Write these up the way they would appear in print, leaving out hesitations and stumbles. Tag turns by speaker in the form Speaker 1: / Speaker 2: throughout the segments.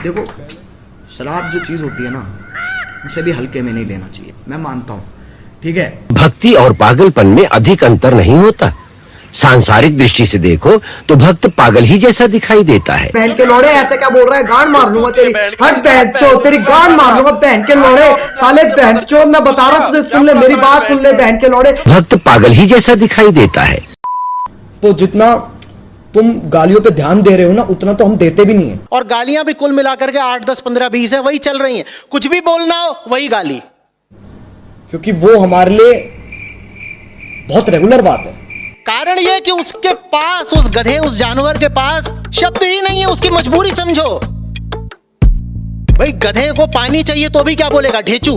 Speaker 1: देखो शराब जो चीज होती है ना, उसे भी हल्के में नहीं लेना चाहिए, मैं मानता हूँ, ठीक है।
Speaker 2: भक्ति और पागलपन में अधिक अंतर नहीं होता। सांसारिक दृष्टि से देखो तो भक्त पागल ही जैसा दिखाई देता है।
Speaker 1: बहन के लोड़े ऐसे क्या बोल रहा है, गांड मार लूंगा तेरी, हट बहन चो, तेरी गांड मार लूंगा बहन के लोड़े, साले बहन चो, मैं बता रहा हूँ तुझे, सुन ले मेरी बात, सुन ले बहन के लोड़े।
Speaker 2: भक्त पागल ही जैसा दिखाई देता है।
Speaker 1: तो जितना तुम गालियों पे ध्यान दे रहे हो ना, उतना तो हम देते भी नहीं है।
Speaker 3: और गालियां भी कुल मिलाकर के 8, 10, 15, 20 है, वही चल रही हैं। कुछ भी बोलना हो वही गाली,
Speaker 1: क्योंकि वो हमारे लिए बहुत रेगुलर बात है।
Speaker 3: कारण यह कि उसके पास, उस गधे, उस जानवर के पास शब्द ही नहीं है, उसकी मजबूरी समझो। भाई गधे को पानी चाहिए तो भी क्या बोलेगा, ढेचू,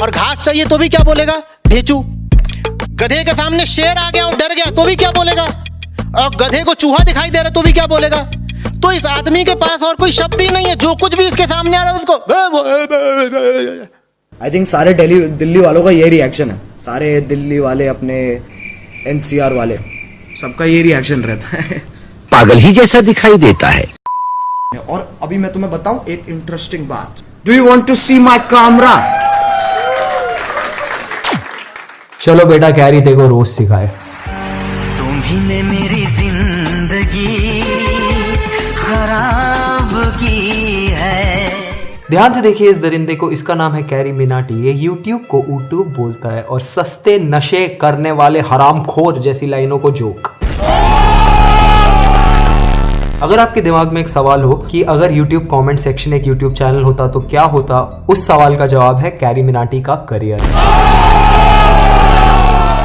Speaker 3: और घास चाहिए तो भी क्या बोलेगा, ढेचू। गधे के सामने शेर आ गया और डर गया तो भी क्या बोलेगा, और गधे को चूहा दिखाई दे रहा तो भी क्या बोलेगा। तो इस आदमी के पास और कोई शब्द ही नहीं है, जो कुछ भी इसके सामने आ रहा है उसको।
Speaker 1: आई थिंक सारे दिल्ली वालों का ये रिएक्शन है, सारे दिल्ली वाले, अपने एनसीआर वाले, सबका ये रिएक्शन रहता है।
Speaker 2: पागल ही जैसा दिखाई देता है।
Speaker 1: और अभी मैं तुम्हें बताऊं एक इंटरेस्टिंग बात। Do you want to see my camera?
Speaker 4: चलो बेटा, कैरी तेरे को रोज सिखाए।
Speaker 5: तुम्ही मेरी जिंदगी खराब की है।
Speaker 4: ध्यान से देखिए इस दरिंदे को, इसका नाम है कैरी मिनाटी। ये यूट्यूब को ऊट्यूब बोलता है और सस्ते नशे करने वाले हरामखोर जैसी लाइनों को जोक। अगर आपके दिमाग में एक सवाल हो कि अगर YouTube कमेंट सेक्शन एक YouTube चैनल होता तो क्या होता, उस सवाल का जवाब है कैरी मिनाटी का करियर।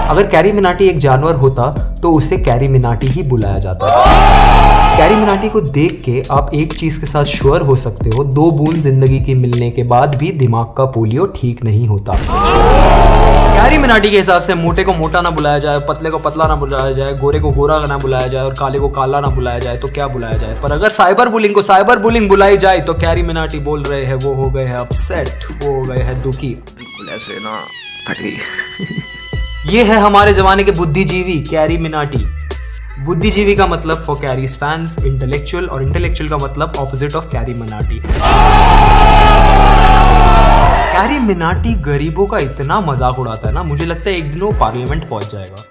Speaker 4: अगर कैरी मिनाटी एक जानवर होता तो उसे कैरी मिनाटी ही बुलाया जाता। कैरी मिनाटी को देख के आप एक चीज के साथ श्योर हो सकते हो, 2 बूंद जिंदगी की मिलने के बाद भी दिमाग का पोलियो ठीक नहीं होता। कैरी मिनाटी के हिसाब से मोटे को मोटा ना बुलाया जाए, पतले को पतला ना बुलाया जाए, गोरे को गोरा ना बुलाया जाए और काले को काला ना बुलाया जाए तो क्या बुलाया जाए। पर अगर साइबर बुलिंग को साइबर बुलिंग बुलाई जाए तो कैरी मिनाटी बोल रहे हैं वो हो गए हैं अपसेट, वो हो गए हैं दुखी।
Speaker 1: बिल्कुल ऐसे ना फटी।
Speaker 4: ये है हमारे जमाने के बुद्धिजीवी कैरी मिनाटी। बुद्धिजीवी का मतलब फॉर कैरीज फैंस इंटेलेक्चुअल, और इंटेलेक्चुअल का मतलब opposite of carry Minati. Carry Minati गरीबों का इतना मजाक उड़ाता है ना, मुझे लगता है एक दिन वो पार्लियामेंट पहुंच जाएगा।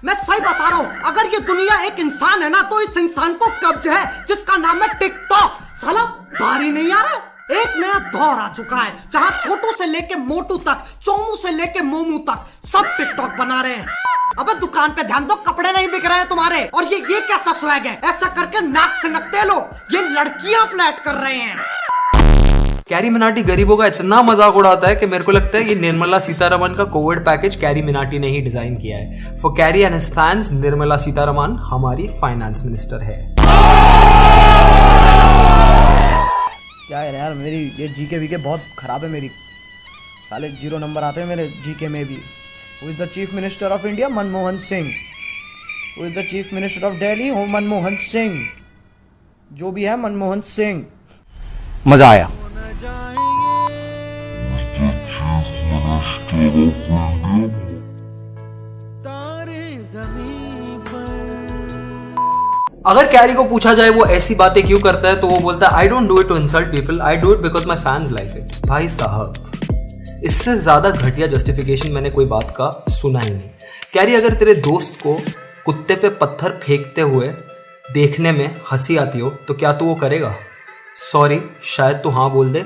Speaker 3: मैं सही बता रहा हूँ, अगर ये दुनिया एक इंसान है ना, तो इस इंसान को कब्ज है जिसका नाम है टिकटॉक। साला बारी नहीं आ रहा, एक नया दौर आ चुका है जहां छोटू से लेके मोटू तक, चोमू से लेके मोमू तक सब टिकटॉक बना रहे हैं। अबे दुकान पे ध्यान दो, कपड़े नहीं बिक रहे हैं तुम्हारे। और ये कैसा स्वैग है, ऐसा करके नाक से नकते लो, ये लड़कियां फ्लैट कर रहे हैं।
Speaker 4: कैरी मिनाटी गरीबों का इतना मजाक उड़ाता है कि मेरे को लगता है कि निर्मला सीतारमण का कोविड पैकेज कैरी मिनाटी ने ही डिजाइन किया है। For carry and his fans, Nirmala Sitharaman हमारी फाइनेंस मिनिस्टर है।
Speaker 1: क्या है यार, मेरी ये जीके वीके बहुत खराब है मेरी, साले 0 नंबर आते हैं मेरे जीके में भी। Who is the Chief Minister of India? Manmohan Singh. Who is the Chief Minister of Delhi? हो मनमोहन सिंह। जो भी है मनमोहन सिंह।
Speaker 2: मजा आया।
Speaker 4: अगर कैरी को पूछा जाए वो ऐसी बातें क्यों करता है तो वो बोलता है I don't do it to insult people, I do it because my fans like it. भाई साहब, इससे ज्यादा घटिया जस्टिफिकेशन मैंने कोई बात का सुना ही नहीं। कैरी, अगर तेरे दोस्त को कुत्ते पे पत्थर फेंकते हुए देखने में हंसी आती हो तो क्या तू वो करेगा? सॉरी, शायद तू हाँ बोल दे।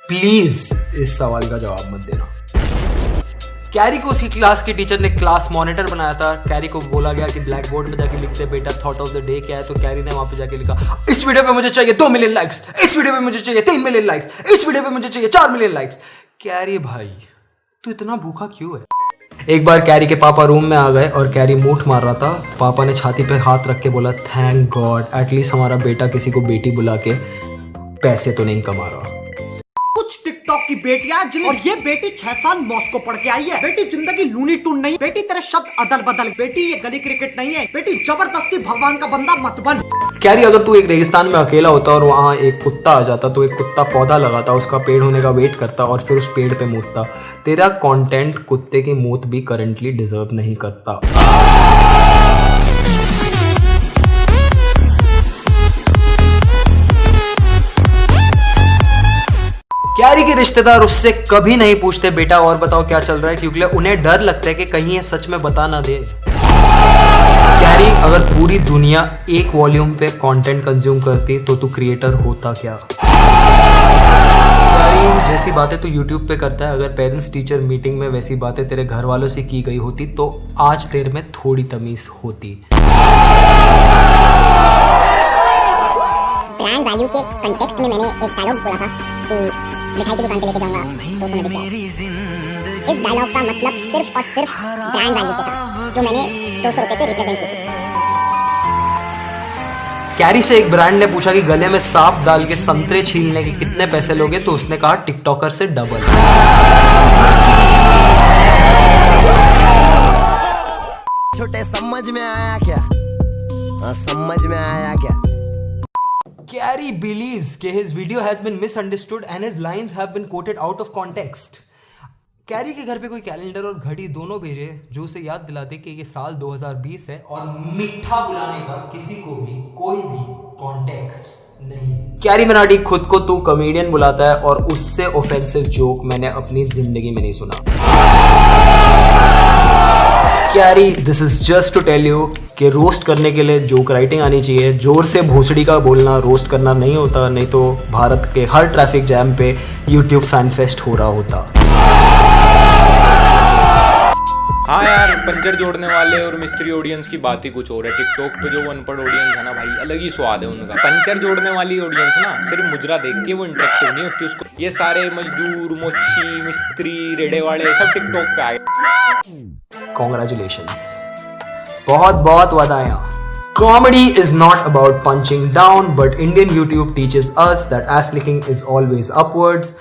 Speaker 4: प्लीज इस सवाल का जवाब मत देना। कैरी को उसकी क्लास की टीचर ने क्लास मॉनिटर बनाया था। कैरी को बोला गया कि ब्लैक बोर्ड में जाके लिखते बेटा थॉट ऑफ द डे क्या है, तो कैरी ने वहां पे जाके लिखा इस वीडियो पे मुझे चाहिए 2 मिलियन लाइक्स, इस वीडियो पे मुझे चाहिए 3 मिलियन लाइक्स, इस वीडियो पे मुझे चाहिए 4 मिलियन लाइक्स। कैरी भाई, तू इतना भूखा क्यों है? एक बार कैरी के पापा रूम में आ गए और कैरी मूठ मार रहा था। पापा ने छाती पे हाथ रख के बोला थैंक गॉड, एटलीस्ट हमारा बेटा किसी को बेटी बुला के पैसे तो नहीं कमा रहा।
Speaker 3: कुछ टिकटॉक की बेटियां, और ये बेटी 6 साल मॉस्को पढ़ के आई है। बेटी जिंदगी लूनी टून नहीं, बेटी तेरे शब्द अदल बदल, बेटी ये गली क्रिकेट नहीं है, बेटी जबरदस्ती भगवान का बंदा मत बन।
Speaker 4: कैरी, अगर तू एक रेगिस्तान में अकेला होता और वहां एक कुत्ता आ जाता तो एक कुत्ता पौधा लगाता, उसका पेड़ होने का वेट करता और फिर उस पेड़ पे मूतता। तेरा कंटेंट कुत्ते की मौत भी करंटली डिजर्व नहीं करता। कैरी के रिश्तेदार उससे कभी नहीं पूछते बेटा और बताओ क्या चल रहा है, क्योंकि उन्हें डर लगता है कि कहीं ये सच में बता ना दे। कैरी, अगर पूरी दुनिया एक वॉल्यूम पे कंटेंट कंज्यूम करती तो तू क्रिएटर होता क्या? कैरी, जैसी बातें तू यूट्यूब पे करता है, अगर पेरेंट्स टीचर मीटिंग में वैसी बातें तेरे घर वालों से की गई होती तो आज तेरे में थोड़ी तमीज होती।
Speaker 6: ब्रांड वैल्यू के कंटेक्स्ट में मैंने एक डायलॉग बोला था कि मिठाई की दुकान पे लेके जाऊंगा 200 में बिक जाएगा। इस डायलॉग का मतलब सिर्फ और सिर्फ ब्रांड वैल्यू से था, जो मैंने 200 रुपए से रिप्रेजेंट की थी।
Speaker 4: कैरी से एक ब्रांड ने पूछा कि गले में सांप डाल के संतरे छीलने के कितने पैसे लोगे, तो उसने कहा टिकटॉकर से डबल।
Speaker 7: छोटे समझ में आया क्या? समझ में आया क्या?
Speaker 4: Carey believes that his video has been misunderstood and his lines have been quoted out of context. Carry के घर पे कोई कैलेंडर और घड़ी दोनों भेजे जो उसे याद दिलाते कि ये साल 2020 है और मिठा बुलाने का किसी को भी कोई भी कॉन्टेक्स्ट नहीं। कैरी मनाटी खुद को तू कॉमेडियन बुलाता है और उससे ऑफेंसिव जोक मैंने अपनी जिंदगी में नहीं सुना। Carry, this is just to tell you कि रोस्ट करने के लिए जोक राइटिंग आनी चाहिए। जोर से भोसड़ी का बोलना रोस्ट करना नहीं होता, नहीं तो भारत के हर ट्रैफिक जैम पे यूट्यूब फैन फेस्ट हो रहा होता।
Speaker 8: हाँ यार, पंचर जोड़ने वाले और मिस्त्री ऑडियंस की बात ही कुछ और है। टिकटॉक पे जो अनपढ़ ऑडियंस है ना भाई, अलग ही स्वाद है उनका। पंचर जोड़ने वाली ऑडियंस ना सिर्फ मुजरा देखती है, वो इंटरेक्टिव नहीं होती उसको। ये सारे मजदूर, मोची, मिस्त्री, रेड़े वाले सब टिकटॉक पे आए।
Speaker 4: Congratulations, बहुत बहुत बधाइयाँ। Comedy is not about punching down, but Indian YouTube teaches us that ass clicking is always upwards.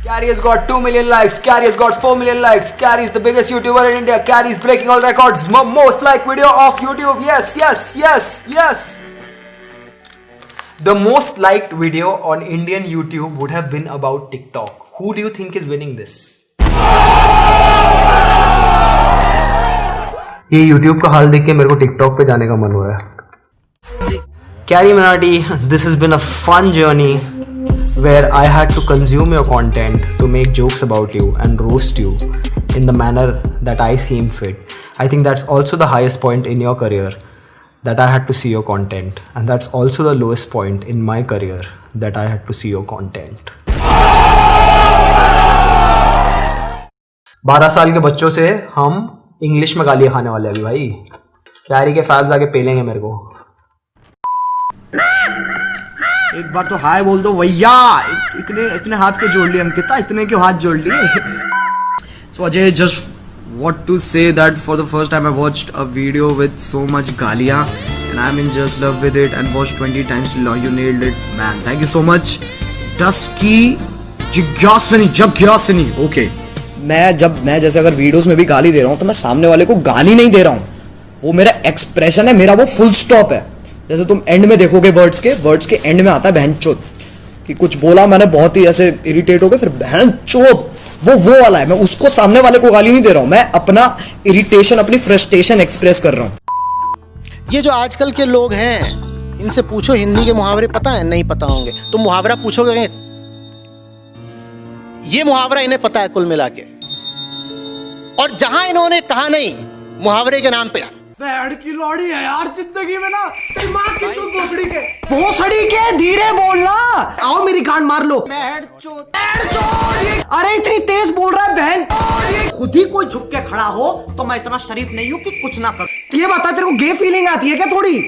Speaker 4: Carey has got 2 million likes. Carey has got 4 million likes. Carey is the biggest YouTuber in India. Carey is breaking all records. Most liked video of YouTube. Yes, yes, yes, yes. The most liked video on Indian YouTube would have been about TikTok. Who do you think is winning this? ये YouTube का हाल देख के मेरे को TikTok पे जाने का मन हो रहा है। Carey Manaty, this has been a fun journey where I had to consume your content to make jokes about you and roast you in the manner that I seem fit. I think that's also the highest point in your career, that I had to see your content, and that's also the lowest point in my career, that I had to see your content. 12 साल के बच्चों से हम English में गालियां खाने वाले अभी भाई। कैरी के फैंस आके पेलेंगे मेरे को।
Speaker 1: एक बार तो हाय बोल दो भैया। इतने हाथ क्यों जोड़ लिए अंकिता, इतने क्यों हाथ जोड़ लिए? So Ajay, just what to say that for the first time I watched a video with so much galia and I'm in just love with it and watched 20 times till now. You nailed it, man. Thank you so much. Dusky Jigyasini. Okay. मैं जैसे अगर videos में भी गाली दे रहा हूँ तो मैं सामने वाले को गाली नहीं दे रहा हूँ, वो मेरा एक्सप्रेशन है, मेरा वो फुल स्टॉप है। जैसे तुम एंड में देखोगे वर्ड्स के एंड में आता है बहनचोद, कि कुछ बोला मैंने बहुत ही ऐसे इरिटेट हो गए, फिर बहनचोद, वो वाला है। मैं उसको सामने वाले को गाली नहीं दे रहा हूँ, मैं अपना इरिटेशन, अपनी फ्रस्ट्रेशन एक्सप्रेस कर रहा हूँ।
Speaker 9: ये जो आजकल के लोग हैं, इनसे पूछो हिंदी के मुहावरे पता है? नहीं पता होंगे। तुम मुहावरा पूछोगे, ये मुहावरा इन्हें पता है कुल मिला के, और जहां इन्होंने कहा नहीं मुहावरे के नाम पे,
Speaker 3: बैड की लौड़ी है यार जिंदगी में ना, दिमाग की चूत भोसड़ी के धीरे बोलना। आओ मेरी गांड मार लो। बैड चोद। अरे इतनी तेज बोल रहा है बहन, खुद ही कोई झुक के खड़ा हो तो मैं इतना शरीफ नहीं हूँ कि कुछ ना कर। ये बता, तेरे को गे फीलिंग आती है क्या थोड़ी?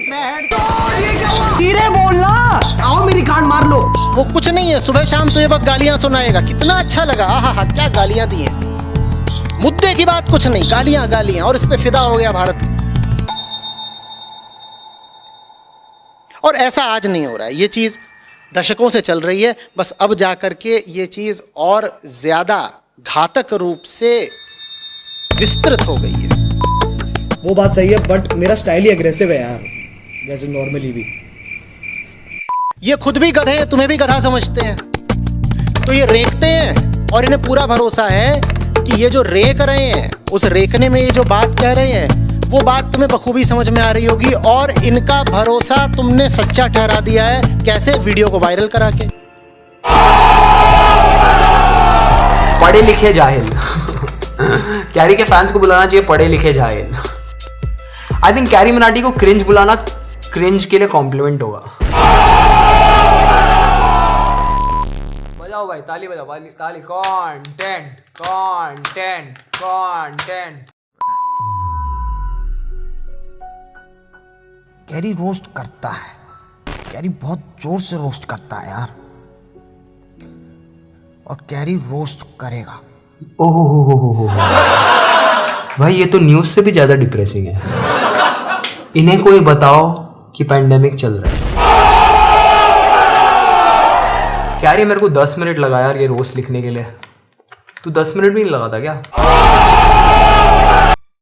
Speaker 3: धीरे बोलना। आओ मेरी गांड मार लो।
Speaker 9: वो कुछ नहीं है, सुबह शाम तो ये बस गालियां सुनाएगा। कितना अच्छा लगा, आहा क्या गालियां दी हैं। मुद्दे की बात कुछ नहीं, गालियां, और इस पे फिदा हो गया भारत। और ऐसा आज नहीं हो रहा है, ये चीज दशकों से चल रही है, बस अब जाकर के ये चीज और ज्यादा घातक रूप से विस्तृत हो गई है।
Speaker 1: वो बात सही है, बट मेरा स्टाइल ही एग्रेसिव है यार, वैसे नॉर्मली भी।
Speaker 9: ये खुद भी गधे हैं, तुम्हें भी गधा समझते हैं, तो ये रेंकते हैं, और इन्हें पूरा भरोसा है कि ये जो रेंक रहे हैं, उस रेंकने में ये जो बात कह रहे हैं, वो बात तुम्हें बखूबी समझ में आ रही होगी, और इनका भरोसा तुमने सच्चा ठहरा दिया है। कैसे? वीडियो को वायरल करा के।
Speaker 4: पढ़े लिखे जाहिल। कैरी के फैंस को बुलाना चाहिए पढ़े लिखे जाहिल। आई थिंक कैरी मनाटी को क्रिंज बुलाना क्रिंज के लिए कॉम्प्लीमेंट होगा। बजाओ भाई, ताली बजाओ, ताली। Content content content.
Speaker 1: Carry roast करता है, कैरी बहुत जोर से रोस्ट करता है यार, और कैरी रोस्ट करेगा।
Speaker 4: ओहो भाई, ये तो न्यूज़ से भी ज़्यादा डिप्रेसिंग है। इन्हें कोई बताओ कि पैंडेमिक चल रहा है। कैरी मेरे को 10 मिनट लगा यार ये रोस्ट लिखने के लिए। तू 10 मिनट भी नहीं लगा था क्या?